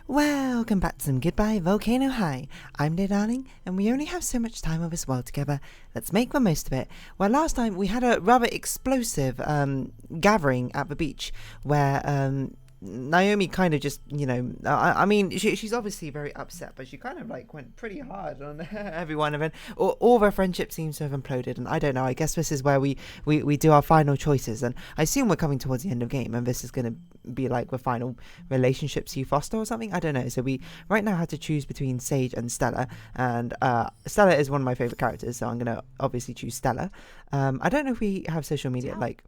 Welcome back to some Goodbye Volcano High. I'm dear darling, and we only have so much time of this world together. Let's make the most of it. Well, last time we had a rather explosive gathering at the beach where Naomi kind of just, I mean, she's obviously very upset, but she kind of like went pretty hard on everyone, and then all their friendship seems to have imploded. And I don't know, I guess this is where we do our final choices, and I assume we're coming towards the end of the game, and this is going to be like the final relationships you foster or something. I don't know. So we right now had to choose between Sage and Stella, and Stella is one of my favorite characters, so I'm going to obviously choose Stella. I don't know if we have social media like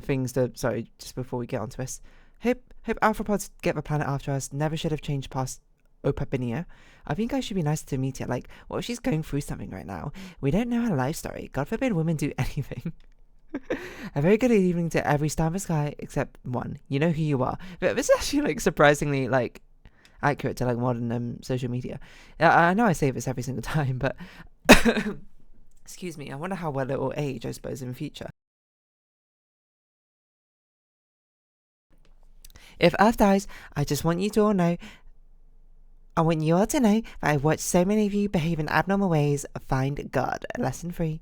things to, sorry, just before we get onto this. Hope Alphapods get the planet after us. Never should have changed past Opapinia. I think I should be nice to Meteor. Like, what if she's going through something right now? We don't know her life story. God forbid women do anything. A very good evening to every star in the sky except one. You know who you are. But this is actually like surprisingly like accurate to like modern social media. I know I say this every single time, but excuse me. I wonder how well it will age, I suppose, in the future. If Earth dies, I just want you to all know, I want you all to know that I've watched so many of you behave in abnormal ways. Find God. Lesson 3.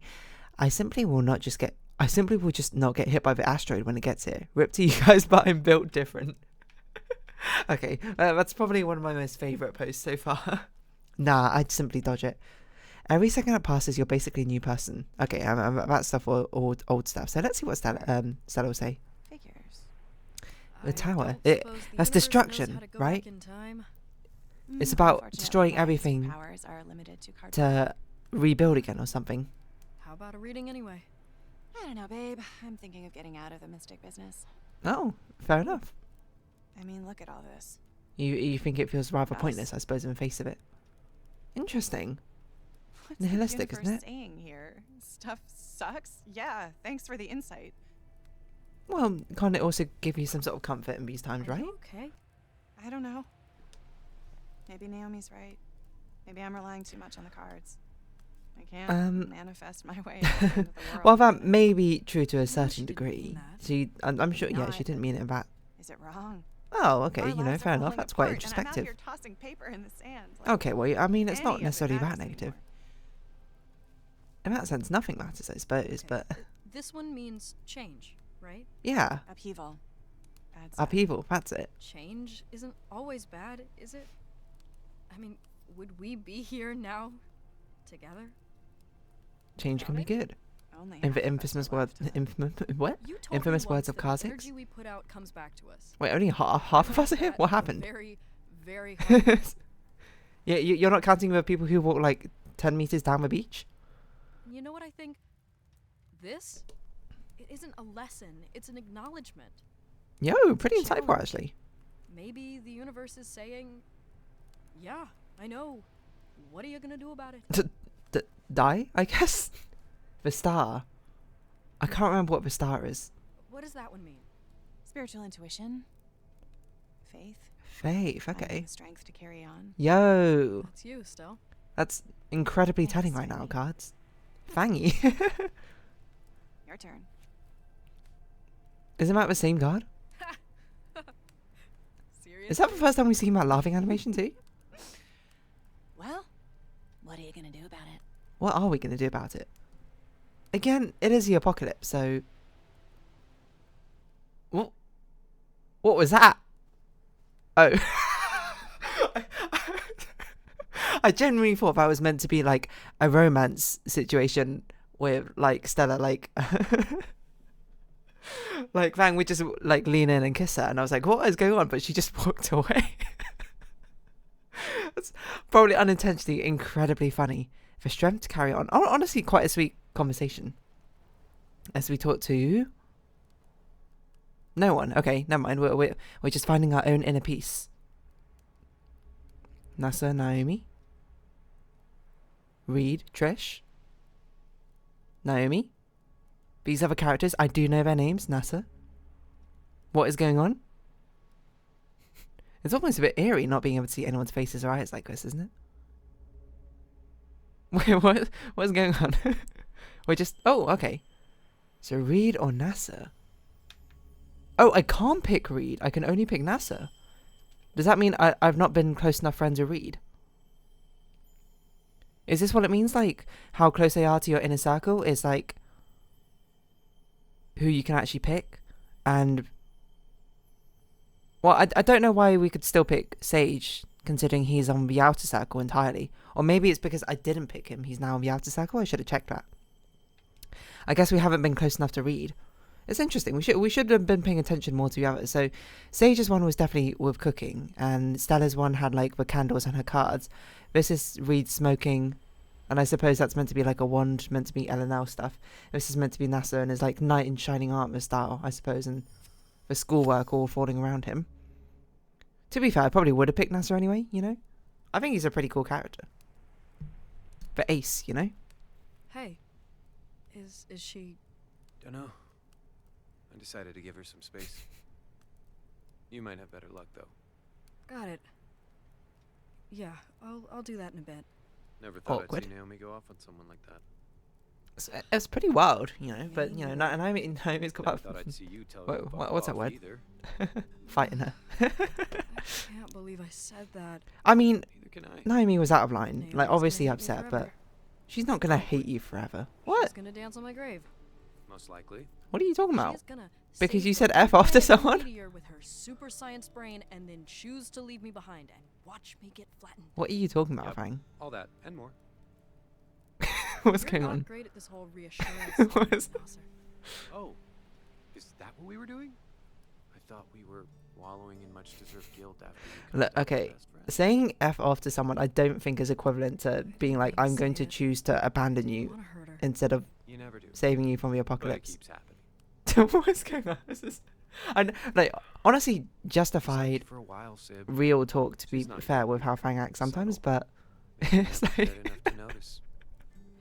I simply will just not get hit by the asteroid when it gets here. Rip to you guys, but I'm built different. Okay, that's probably one of my most favourite posts so far. Nah, I'd simply dodge it. Every second that passes, you're basically a new person. Okay, that stuff or old stuff. So let's see what Stella will say. The tower. That's destruction, right? It's about destroying everything to rebuild again or something. How about a reading anyway? I don't know, babe. I'm thinking of getting out of the mystic business. Oh, fair enough. I mean, look at all this. You think it feels rather pointless, I suppose, in the face of it. Interesting. What's Nihilistic, the isn't it? saying here? Stuff sucks? Yeah, thanks for the insight. Well, can't it also give you some sort of comfort in these times, right? Okay. I don't know. Maybe Naomi's right. Maybe I'm relying too much on the cards. I can't manifest my way into the world. Well, that may be true to a certain degree. I'm sure, No, yeah, she didn't mean it in that. Is it wrong? Oh, okay, Our lives fair are enough. falling That's quite apart, and I'm out introspective. here tossing paper in the sand. Like Okay, well, I mean, it's not any of it necessarily that matters negative. anymore. In that sense, nothing matters, I suppose, but This one means change, right? yeah, Upheaval. Bad stuff. upheaval, that's it. Change isn't always bad, is it? I mean, would we be here now together? Change can be good. Only In the half of us infamous are words, left. what? You told Infamous me words once of that Kha'Zix? the energy we put out comes back to us. Wait, only half of us are here? That What happened? Very, very hard. Yeah, you're not counting the people who walk like 10 meters down the beach? You know what I think? This, it isn't a lesson. It's an acknowledgement. Yo, pretty insightful, Challenge. actually. Maybe the universe is saying, yeah, I know. What are you gonna do about it? Die, I guess? The star. I can't remember what the star is. What does that one mean? Spiritual intuition. Faith. Faith, Finding okay. the strength to carry on. Yo, That's you still. that's incredibly Thanks, telling right now, Tony. cards. Fangy. Your turn. Isn't that the same card? Seriously? Is that the first time we've seen that laughing animation too? Well, what are you gonna do about it? What are we going to do about it? Again, it is the apocalypse, so... What was that? Oh. I genuinely thought that was meant to be like a romance situation with like Stella, like... like Fang would just like lean in and kiss her, and I was like, what is going on? But she just walked away. That's probably unintentionally incredibly funny. For strength to carry on. Honestly, quite a sweet conversation. As we talk to... no one. Okay, never mind. We're just finding our own inner peace. Nasa, Naomi. Reed, Trish. Naomi. These other characters, I do know their names. Nasa. What is going on? It's almost a bit eerie not being able to see anyone's faces or eyes like this, isn't it? Wait, what's going on? We're just... oh, okay. So Reed or NASA? Oh, I can't pick Reed. I can only pick NASA. Does that mean I've not been close enough friends to read? Is this what it means? Like, how close they are to your inner circle is like who you can actually pick? And, well, I don't know why we could still pick Sage, considering he's on the outer circle entirely. Or maybe it's because I didn't pick him. He's now on the outer circle. I should have checked that. I guess we haven't been close enough to read. It's interesting. We should have been paying attention more to the others. So Sage's one was definitely with cooking, and Stella's one had like the candles and her cards. This is Reed smoking, and I suppose that's meant to be like a wand, meant to be L&L stuff. This is meant to be NASA and his like knight in shining armor style, I suppose, and the schoolwork all falling around him. To be fair, I probably would have picked NASA anyway, you know? I think he's a pretty cool character. But Ace, you know? Hey. Is she... Dunno. I decided to give her some space. You might have better luck, though. Got it. Yeah, I'll do that in a bit. Never thought Awkward. I'd see Naomi go off on someone like that. It's pretty wild, you know, but, you know, Naomi's got Never that... thought I'd see you tell Wait, her to fuck what's that off word? either. Fighting her. I can't believe I said that. I mean, Neither can I. Naomi was out of line. Naomi's Like, gonna obviously hate me upset, but forever. she's not gonna hate you forever. What? She's gonna dance on my grave. Most likely. What are you talking about? She's gonna Because save you the said F after planet someone? meteor with her super science brain and then choose to leave me behind and watch me get flattened. What are you talking about, Yep. Fang? All that and more. What's You're going not on? great at this whole reassurance. What is- Nasser. Oh, is that what we were doing? I thought we were wallowing in much deserved guilt after you Look, cut down okay, your best friend. saying F after someone I don't think is equivalent to being like, I'm going to Say it. choose to abandon Didn't you wanna hurt her. instead of You never do. saving you from the But it apocalypse. keeps happening. What's going on? This is... like, honestly, justified, For a while, Sib. real talk to be She's not fair gonna with be how Fang acts sometimes, subtle. but Maybe it's never like... cared enough to notice.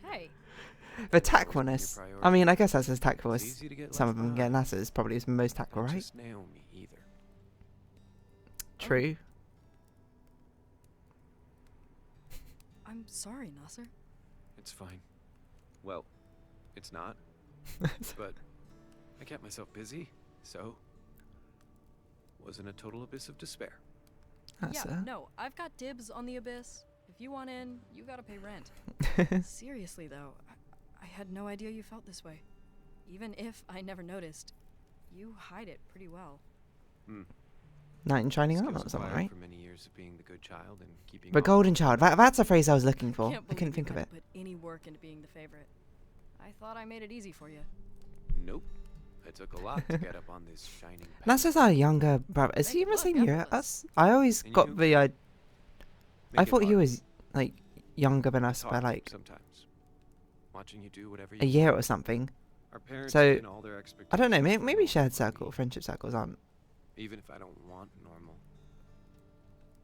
Hey, The That wasn't your tactfulness. I priority. mean, I guess that's as tactful It's as easy to get some of left them get. behind. NASA's probably is the most tactful, Not right? just Naomi either. True. I'm sorry, Nasser. It's fine. Well, it's not. But I kept myself busy, so wasn't a total abyss of despair. That's Yeah, no, I've got dibs on the abyss. If you want in, you gotta pay rent. Seriously, though, I had no idea you felt this way. Even if I never noticed, you hide it pretty well. Knight in shining Skills armor or something, acquired right? For many years of being the good child and keeping The all golden the child. good That's a phrase I was looking for. Can't I couldn't believe think you of it. hadn't put any work into being the favorite. I thought I made it easy for you. Nope. It took a lot to get up on this shining path. NASA's our younger brother. Is he Make in the look same year as effortless. us? I always And got you? the... I Make it thought he hard. was, like, younger than us It's by, hard like, sometimes. Watching you do whatever you a year or want. something. Our parents So, put in all their I don't know, expectations maybe, for maybe normal shared for me, circle, friendship circles aren't even if I don't want normal.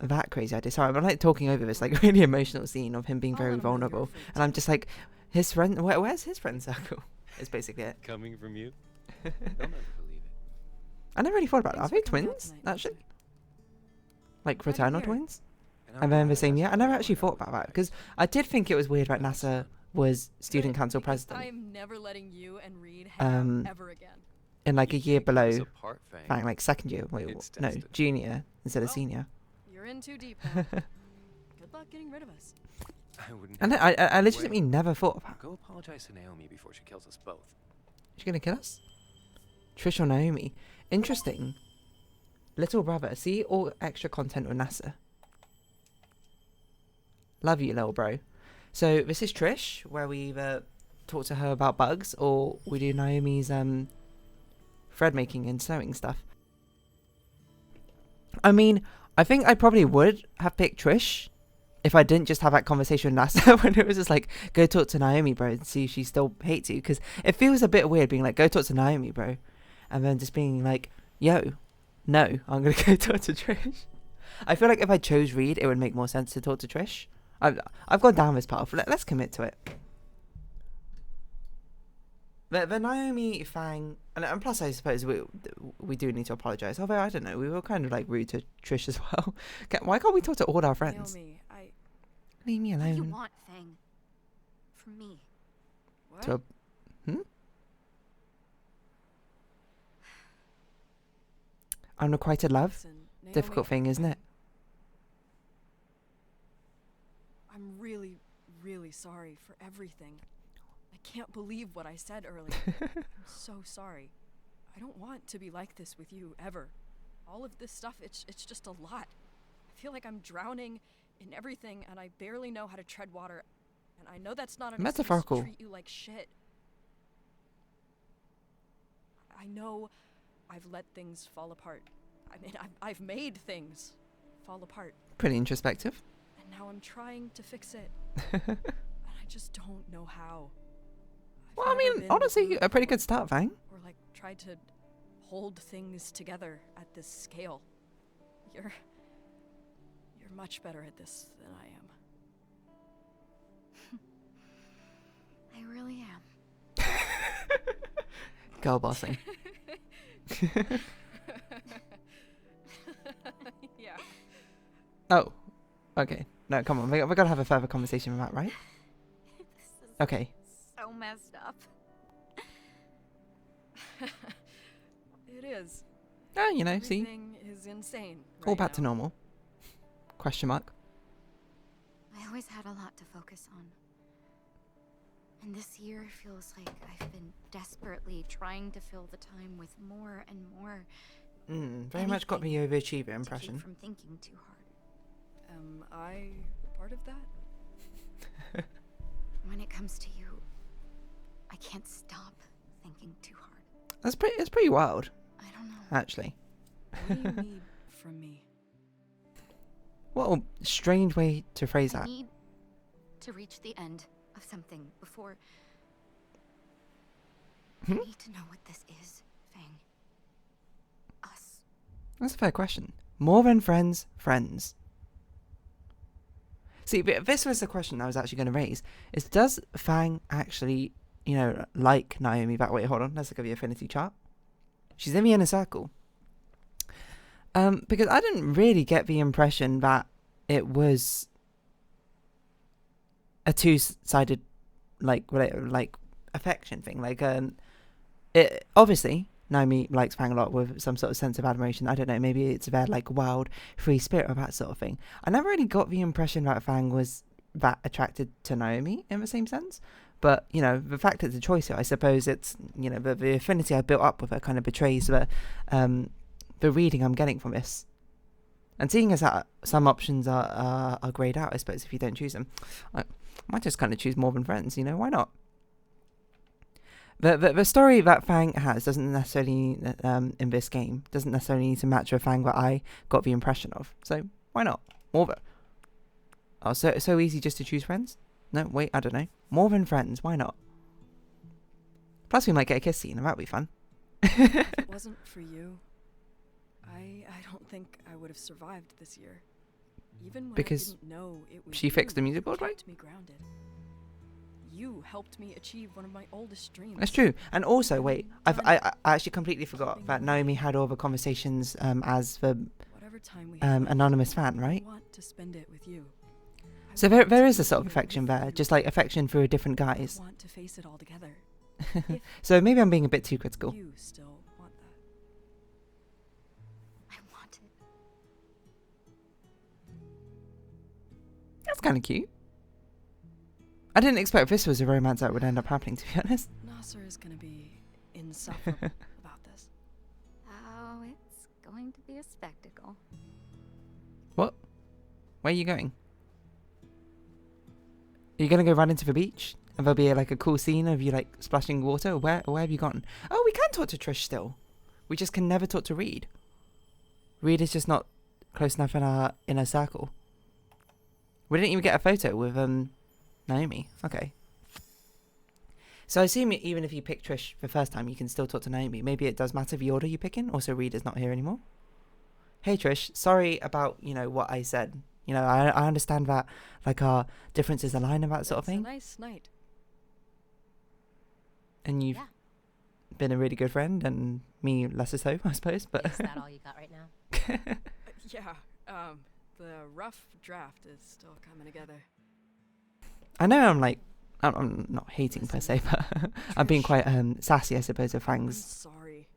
that crazy idea. Sorry, I'm like talking over this like really emotional scene of him being I'll very let 'em know you're vulnerable, afraid and I'm too. just like, his friend. Where's his friend circle? Is basically it. Coming from you? They'll never believe it. I never really thought about it. Are Thanks they for coming out twins? tonight, Actually, Nasser. like Glad you're fraternal here. twins? I'm And they're in the glad same asked year. I you never out actually when thought was about that back. because I did think it was weird that That's NASA was student Good, council because president I am never letting you and Reed hang Um, out ever again. in like a You year can't keep us below, apart, Fang. Fang, like second year. Wait, It's no, destined. junior instead of Well, senior. You're in too deep now. Good luck getting rid of us. I wouldn't. And have it I any legitimately way. never thought about. Go apologize to Naomi before she kills us both. She's gonna kill us? Trish or Naomi? Interesting. Little brother. See all extra content with NASA. Love you, little bro. So this is Trish, where we either talk to her about bugs or we do Naomi's thread making and sewing stuff. I mean, I think I probably would have picked Trish if I didn't just have that conversation with NASA when it was just like, go talk to Naomi, bro, and see if she still hates you. Because it feels a bit weird being like, go talk to Naomi, bro. And then just being like, yo, no, I'm going to go talk to Trish. I feel like if I chose Reed, it would make more sense to talk to Trish. I've gone down this path. Let's commit to it. The Naomi, Fang, and plus I suppose we do need to apologise. Although, I don't know, we were kind of like rude to Trish as well. Why can't we talk to all our friends? Naomi, Leave me What do you alone. want, Fang? From me? what? To Unrequited love? Listen, Naomi, Difficult thing, isn't it? I'm really, really sorry for everything. I can't believe what I said earlier. I'm so sorry. I don't want to be like this with you, ever. All of this stuff, it's just a lot. I feel like I'm drowning in everything, and I barely know how to tread water. And I know that's not an excuse Metaphorical. to treat you like shit. I know I've let things fall apart. I mean, I've made things fall apart. Pretty introspective. And now I'm trying to fix it. And I just don't know how. Well, I mean, honestly, a pretty good start, Fang. Or like tried to hold things together at this scale. You're much better at this than I am. I really am. Girl bossing. Yeah. Oh, okay. No, come on. We gotta have a further conversation about, right? This is Okay. so messed up. It is. Oh, you know, see, Everything is insane. all right back to now. normal. Question mark. I always had a lot to focus on. And this year feels like I've been desperately trying to fill the time with more and more Very much got the overachiever to impression. keep from thinking too hard. Am I part of that? When it comes to you, I can't stop thinking too hard. It's pretty wild, I don't know. actually. What do you need from me? What a strange way to phrase I that. need to reach the end of something before. I need to know what this is, Fang. Us. That's a fair question. More than friends, friends. See, but this was the question I was actually going to raise. Is does Fang actually, you know, like Naomi back? Wait, hold on. Let's look at the affinity chart. She's in the inner circle. Because I didn't really get the impression that it was a two-sided, like affection thing. Like, it obviously Naomi likes Fang a lot with some sort of sense of admiration. I don't know, maybe it's their like wild, free spirit or that sort of thing. I never really got the impression that Fang was that attracted to Naomi in the same sense. But, you know, the fact it's a choice here, I suppose it's, you know, the affinity I built up with her kind of betrays the reading I'm getting from this. And seeing as that some options are greyed out, I suppose, if you don't choose them, I might just kind of choose more than friends, you know, why not? The story that Fang has doesn't necessarily, in this game, doesn't necessarily need to match a Fang that I got the impression of. So, why not? More of it. Oh, so easy just to choose friends? No, wait, I don't know. More than friends, why not? Plus we might get a kiss scene, and that'd be fun. If it wasn't for you, I don't think I would have survived this year. Even when Because I didn't know it was she fixed the you music who board, right? kept me grounded. You helped me achieve one of my oldest dreams. That's true. And also, wait, I actually completely forgot that Naomi had all the conversations as the Whatever time we have left, anonymous fan, right? I want to spend it with you. I So want there to is a be sort of here affection with there, you. just like affection through different I guys. want to face it all together. So maybe I'm being a bit too critical. You still want that. I want it. That's kind of cute. I didn't expect this was a romance that would end up happening, to be honest. Nasser is gonna be insufferable about this. Oh, it's going to be a spectacle. What? Where are you going? Are you going to go run into the beach? And there'll be like a cool scene of you like splashing water? Where have you gone? Oh, we can talk to Trish still. We just can never talk to Reed. Reed is just not close enough in our inner circle. We didn't even get a photo with Naomi. Okay. So I assume even if you pick Trish the first time, you can still talk to Naomi. Maybe it does matter the order you pick in. Also, Reed is not here anymore. Hey Trish, sorry about, you know, what I said. You know, I understand that like our differences align and that sort of It's a thing. nice night. And you've Yeah. been a really good friend, and me less so, I suppose. But Is that all you got right now? Yeah. The rough draft is still coming together. I know I'm not hating per se, but I'm being quite sassy, I suppose, of I'm Fang's sorry.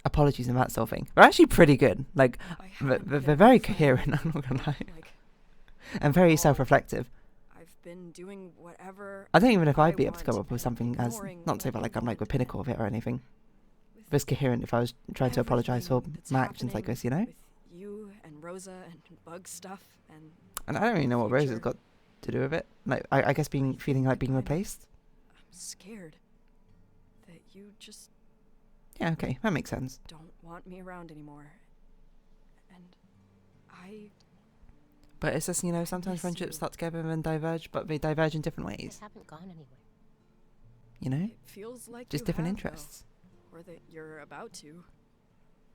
apologies and that sort of thing. They're actually pretty good. Like I haven't they're been very a friend coherent. with I'm not gonna lie. Like, and very self-reflective. I've been doing whatever. I don't even know if I'd be able to want come up with and something as, ignoring not to say what about like you I'm like the want. pinnacle of it or anything. With But it's coherent if I was trying to apologise for everything that's my actions like happening this, you know? With you and Rosa and bug stuff and And I don't really know what Rose has future. got to do with it. Like, I guess feeling like being replaced. I'm scared that you just Yeah, okay, that makes sense. don't want me around anymore. And I But it's just, you know, sometimes miss friendships you. start together and then diverge, but they diverge in different You ways. haven't gone anywhere. You know? It feels like Just you different have, though. interests. Or that you're about to.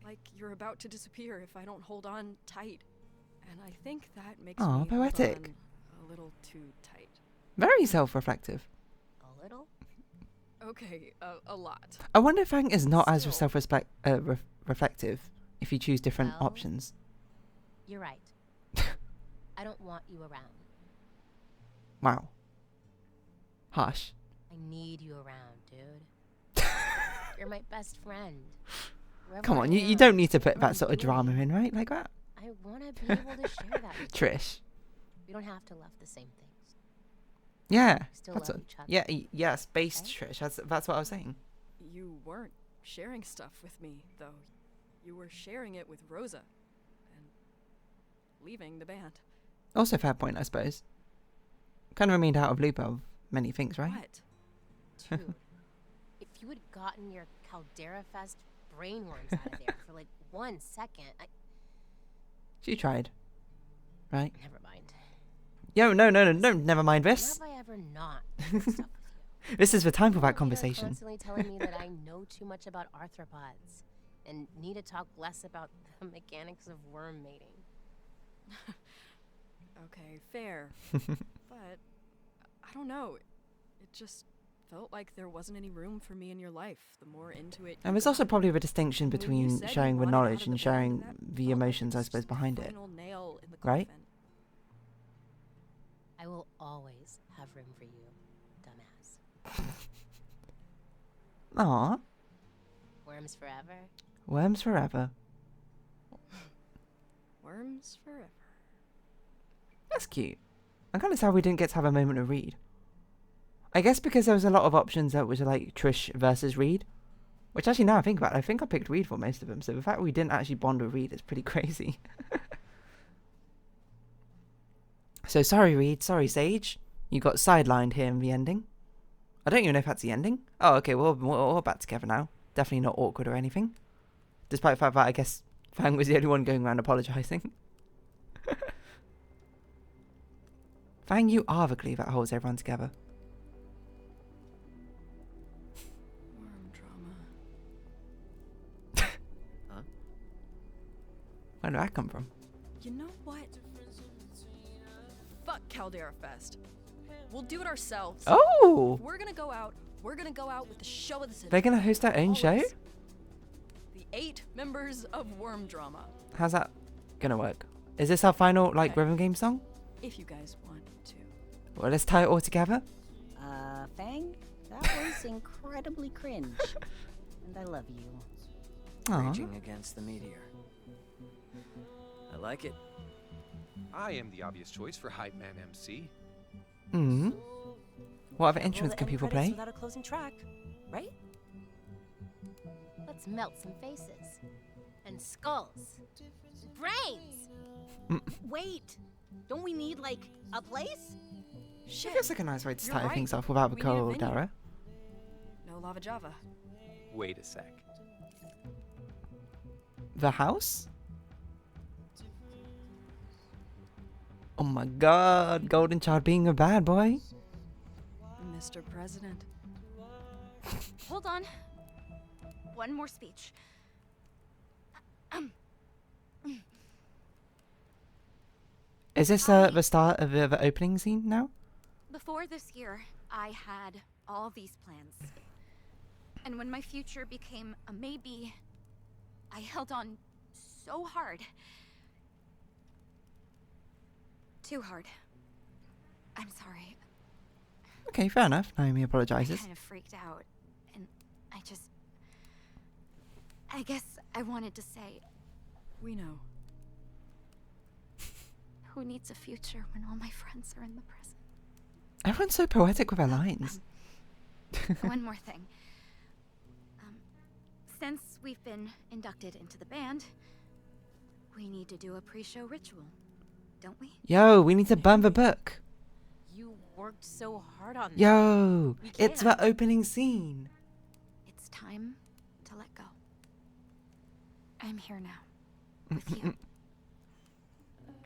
Like you're about to disappear if I don't hold on tight. And I think that makes Aw, me poetic. hold on a little too tight. Very self-reflective. A little? Okay, a lot. I wonder if Fang is not as Still. reflective if you choose different Well, options. You're right. I don't want you around. Wow. Harsh. I need you around, dude. You're my best friend. Wherever Come I on, you am, don't need to put what that I'm sort of drama doing, in, right? Like that. I want to be able to share that with you. Trish. We don't have to love the same things. Yeah. Still That's love what, each other. yeah, yes, based Right? Trish. That's what I was saying. You weren't sharing stuff with me, though. You were sharing it with Rosa. And leaving the band. Also, fair point, I suppose. Kind of remained out of loop of many things, right? What? Dude, if you had gotten your Caldera Fest brainworms out of there for like 1 second, She tried. Right? never mind. Yo, no, never mind When this. have I ever not shared stuff with you? This is the time for that You're conversation. constantly telling me that I know too much about arthropods and need to talk less about the mechanics of worm mating. Okay, fair. But I don't know. It just felt like there wasn't any room for me in your life. The more into it. And you there's also got. probably a distinction When you between said you sharing the wanted out knowledge of and the sharing band, that the felt like emotions, I just suppose, the behind it. final nail in the Right? coffin. I will always have room for you, dumbass. Aw, Worms forever. worms forever. Worms forever. That's cute. I'm kind of sad we didn't get to have a moment of Reed. I guess because there was a lot of options that was like Trish versus Reed. Which actually, now I think about it, I think I picked Reed for most of them. So the fact we didn't actually bond with Reed is pretty crazy. So sorry, Reed. Sorry, Sage. You got sidelined here in the ending. I don't even know if that's the ending. Oh, okay. We're all back together now. Definitely not awkward or anything. Despite the fact that I guess Fang was the only one going around apologising. Fang, you are the glue that holds everyone together. Worm drama. Where did that come from? You know what? Fuck Caldera Fest. We'll do it ourselves. Oh! If we're gonna go out. We're gonna go out with the show of the century. They're going to host their own All show? of us. The 8 members of Worm Drama. How's that going to work? Is this our final, like, Okay. rhythm game song? If you guys want to. Well, let's tie it all together. Fang, that was incredibly cringe. And I love you. Aw. Raging against the meteor. I like it. I am the obvious choice for Hype Man MC. Mm. What other Can't roll instruments the can end people credits play? without a closing track, right? Let's melt some faces. And skulls. Brains! Wait, don't we need like a place? It Shit. feels like a nice way to You're start right. things off without the We need a cold, venue. Dara. No Lava Java. Wait a sec. The house? Oh my god, Golden Child being a bad boy. Mr. President. Hold on. One more speech. Is this the start of the opening scene now? Before this year, I had all these plans. And when my future became a maybe, I held on so hard. Too hard. I'm sorry. Okay, fair enough. Naomi I apologizes. kind of freaked out. And I guess I wanted to say, We know. Who needs a future when all my friends are in the present? Everyone's so poetic with her lines. One more thing. Since we've been inducted into the band, we need to do a pre-show ritual, don't we? Yo, we need to burn the book. You worked so hard on that. Yo, We it's can't. the opening scene. It's time to let go. I'm here now, with you.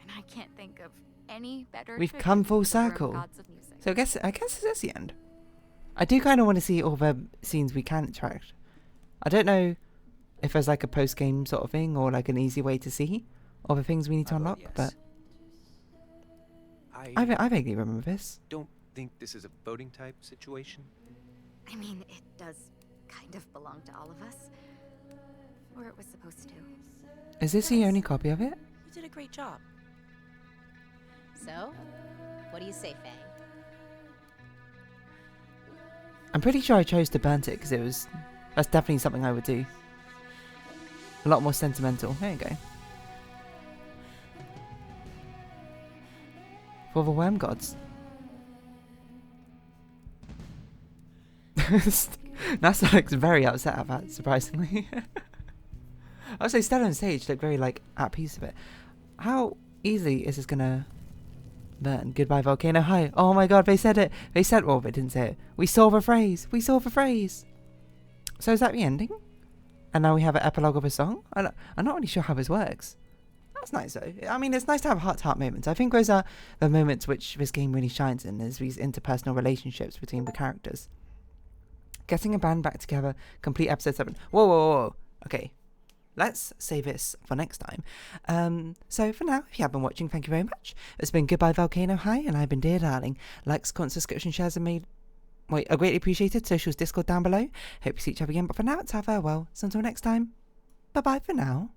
And I can't think of any better We've tribute come full to the room circle. gods of music. So I guess that's the end. I do kind of want to see all the scenes we can interact. I don't know if there's like a post-game sort of thing or like an easy way to see all the things we need to unlock, yes. but I I vaguely remember this. don't think this is a voting type situation. I mean, it does kind of belong to all of us. Or it was supposed to. Is this the only copy of it? You did a great job. So, what do you say, Fang? I'm pretty sure I chose to burn it because that's definitely something I would do. A lot more sentimental. There you go. For the worm gods. NASA looks very upset about it, surprisingly. I would say Stella on stage looked very like at peace with it. How easily is this gonna burn? Goodbye Volcano High. Oh my god, they said it. They said, well, they didn't say it. We saw the phrase. We saw the phrase. So is that the ending? And now we have an epilogue of a song? I'm not really sure how this works. That's nice though. I mean, it's nice to have heart-to-heart moments. I think those are the moments which this game really shines in, is these interpersonal relationships between the characters. Getting a band back together, complete episode 7. Whoa, whoa, whoa. Okay, let's save this for next time. So for now, if you have been watching, thank you very much. It's been Goodbye Volcano High, and I've been Dear Darling. Likes, comments, subscription, shares are greatly appreciated. Socials, Discord down below. Hope you see each other again, but for now, it's our farewell. So until next time, bye-bye for now.